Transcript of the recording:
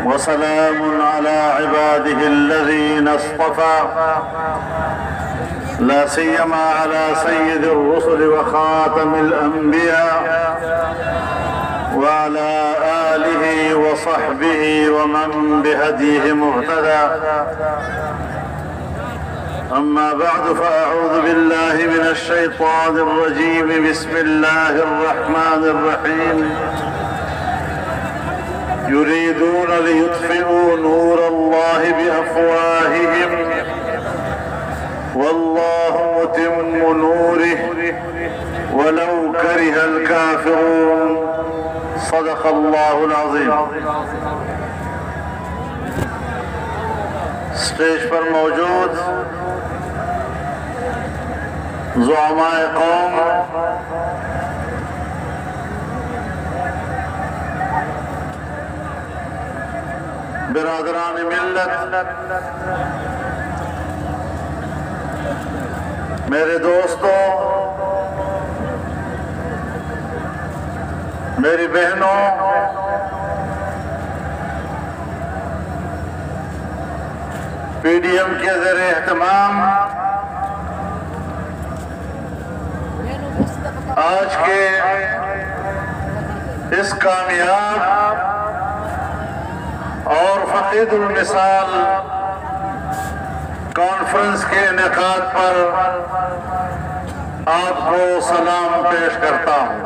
वसलाम अला इबादिहिल्लज़ीना इस्तफ़ा ला सिय्यमा अला सय्यिदिर रुसुल व खातमिल अंबिया व अला आलिहि व सहबिहि व मन बिहदीहि मुहतदा। अम्मा बअद फ़अऊज़ु बिल्लाहि मिनश शैतानिर रजीम। बिस्मिल्लाहिर रहमानिर रहीम। युरीदून लियुत्फ़िऊ नूरल्लाहि बिअफ़वाहिहिम वल्लाहु मुतिम्मु नूरिहि वलौ करिहल काफ़िरून। सदक़ल्लाहुल अज़ीम। स्टेज पर मौजूद ज़ुअमाए कौम, बिरादरान मिल्लत, मेरे दोस्तों, मेरी बहनों, पीडीएम के ज़रिए एहतमाम आज के इस कामयाब और फकीदुल मिसाल कॉन्फ्रेंस के इनेकाद पर आपको सलाम पेश करता हूँ।